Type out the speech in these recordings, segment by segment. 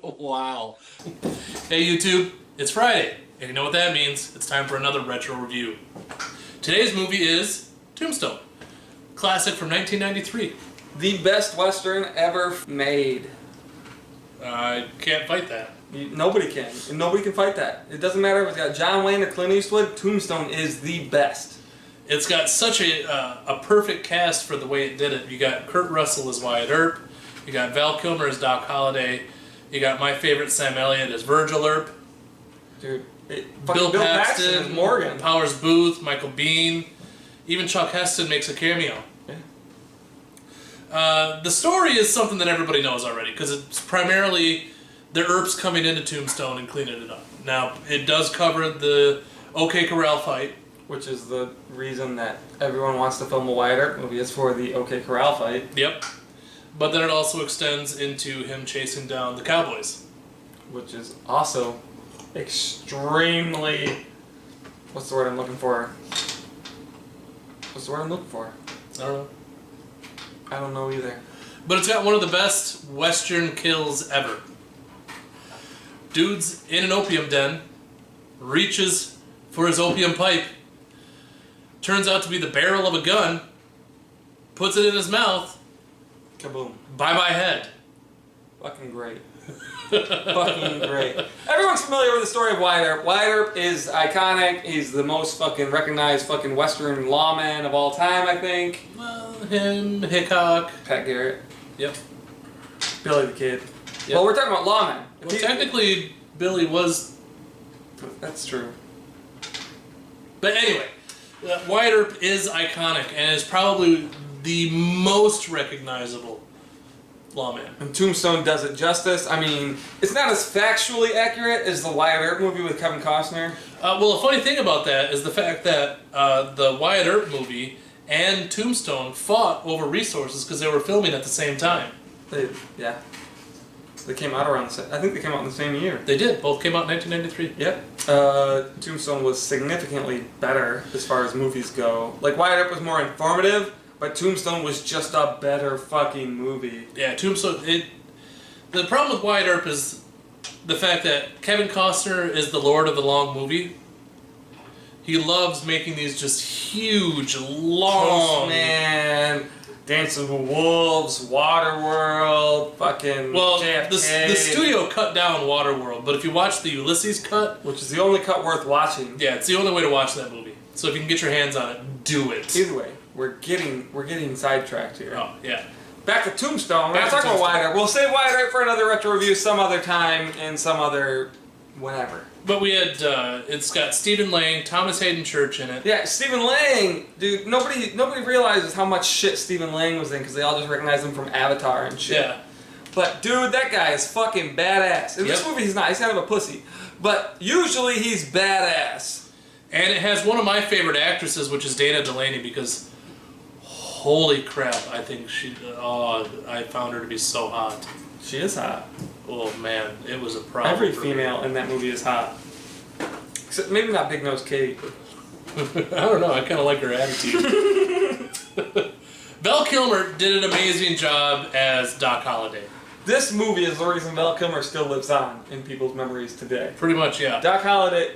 Wow. Hey YouTube, it's Friday, and you know what that means. It's time for another retro review. Today's movie is Tombstone, classic from 1993. The best Western ever made. I can't fight that. Nobody can. And nobody can fight that. It doesn't matter if it's got John Wayne or Clint Eastwood, Tombstone is the best. It's got such a perfect cast for the way it did it. You got Kurt Russell as Wyatt Earp. You got Val Kilmer as Doc Holliday. You got my favorite Sam Elliott as Virgil Earp. Dude, Bill Paxton as Morgan. Powers Booth, Michael Biehn. Even Chuck Heston makes a cameo. Yeah. The story is something that everybody knows already because it's primarily the Earps coming into Tombstone and cleaning it up. Now, it does cover the OK Corral fight. Which is the reason that everyone wants to film a Wyatt Earp movie, is for the OK Corral fight. Yep. But then it also extends into him chasing down the cowboys. Which is also extremely... What's the word I'm looking for? What's the word I'm looking for? I don't know. I don't know either. But it's got one of the best Western kills ever. Dude's in an opium den, reaches for his opium pipe, turns out to be the barrel of a gun, puts it in his mouth, kaboom. Bye-bye head. Fucking great. Fucking great. Everyone's familiar with the story of Wyatt Earp. Wyatt Earp is iconic. He's the most fucking recognized fucking Western lawman of all time, I think. Well, him, Hickok. Pat Garrett. Yep. Billy the Kid. Yep. Well, we're talking about lawmen. Well, technically, Billy was... That's true. But anyway, Wyatt Earp is iconic and is probably the most recognizable lawman. And Tombstone does it justice. I mean, it's not as factually accurate as the Wyatt Earp movie with Kevin Costner. Well, a funny thing about that is the fact that the Wyatt Earp movie and Tombstone fought over resources because they were filming at the same time. Yeah. They came out around the same... I think they came out in the same year. They did. Both came out in 1993. Yep. Tombstone was significantly better as far as movies go. Like, Wyatt Earp was more informative, but Tombstone was just a better fucking movie. Yeah, Tombstone... The problem with Wyatt Earp is the fact that Kevin Costner is the Lord of the Long movie. He loves making these just huge, long... Postman, Dancing with Wolves, Waterworld, fucking JFK. The studio cut down Waterworld, but if you watch the Ulysses cut... Which is the only cut worth watching. Yeah, it's the only way to watch that movie. So if you can get your hands on it, do it. Either way, we're getting sidetracked here. Oh, yeah. Back to Tombstone. We're not talking about Wyatt Earp. We'll save Wyatt Earp for another retro review some other time and some other... whenever. But we had, it's got Stephen Lang, Thomas Hayden Church in it. Yeah, Stephen Lang, dude, nobody realizes how much shit Stephen Lang was in because they all just recognize him from Avatar and shit. Yeah. But dude, that guy is fucking badass. In this movie he's not, he's kind of a pussy. But usually he's badass. And it has one of my favorite actresses, which is Dana Delaney, because holy crap, I think I found her to be so hot. She is hot. Oh man, it was a problem. Every female in that movie is hot. Except maybe not Big Nose Kate. I don't know, I kind of like her attitude. Val Kilmer did an amazing job as Doc Holliday. This movie is the reason Val Kilmer still lives on in people's memories today. Pretty much, yeah. Doc Holliday,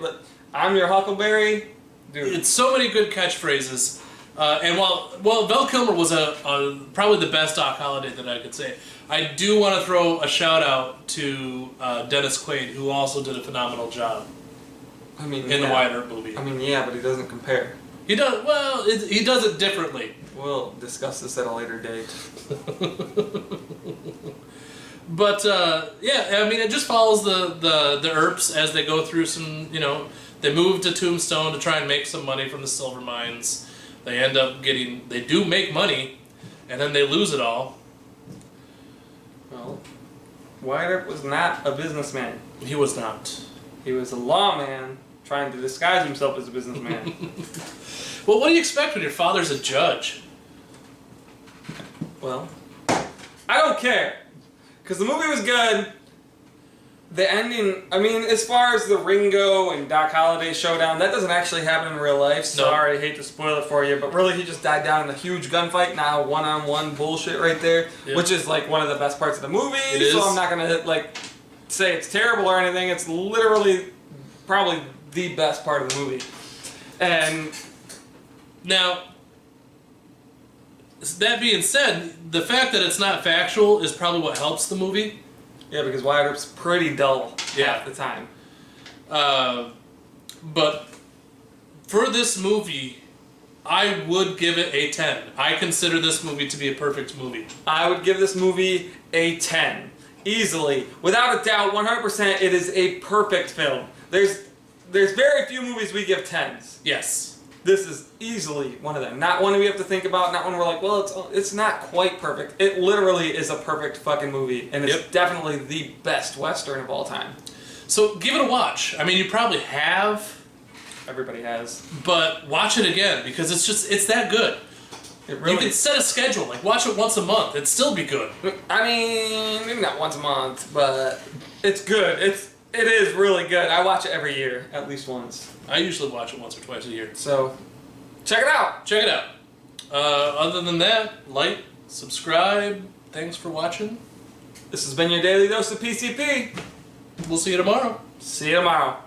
I'm your Huckleberry. Dude. It's so many good catchphrases. And while Val Kilmer was probably the best Doc Holliday that I could say, I do want to throw a shout out to Dennis Quaid, who also did a phenomenal job. I mean, in the Wyatt Earp movie. I mean, yeah, but he doesn't compare. He does well. He does it differently. We'll discuss this at a later date. But yeah, I mean, it just follows the Earps as they go through some. They move to Tombstone to try and make some money from the silver mines. They end up they do make money, and then they lose it all. Well, Wyatt Earp was not a businessman. He was not. He was a lawman trying to disguise himself as a businessman. Well, what do you expect when your father's a judge? Well, I don't care. Because the movie was good. The ending, I mean, as far as the Ringo and Doc Holliday showdown, that doesn't actually happen in real life. Sorry, I hate to spoil it for you, but really he just died down in a huge gunfight. Now one-on-one bullshit right there, which is like one of the best parts of the movie. So I'm not gonna like say it's terrible or anything. It's literally probably the best part of the movie. And now, that being said, the fact that it's not factual is probably what helps the movie. Yeah, because Wyatt Earp's pretty dull half the time. But for this movie, I would give it a 10. I consider this movie to be a perfect movie. I would give this movie a 10. Easily. Without a doubt, 100% it is a perfect film. There's very few movies we give 10s. Yes. This is easily one of them. Not one we have to think about, not one we're like, well, it's not quite perfect. It literally is a perfect fucking movie, and it's definitely the best Western of all time. So give it a watch. I mean, you probably have. Everybody has. But watch it again, because it's that good. It really, you can set a schedule, like watch it once a month. It'd still be good. I mean, maybe not once a month, but it's good. It is really good. I watch it every year, at least once. I usually watch it once or twice a year. So, check it out. Check it out. Other than that, like, subscribe. Thanks for watching. This has been your daily dose of PCP. We'll see you tomorrow. See you tomorrow.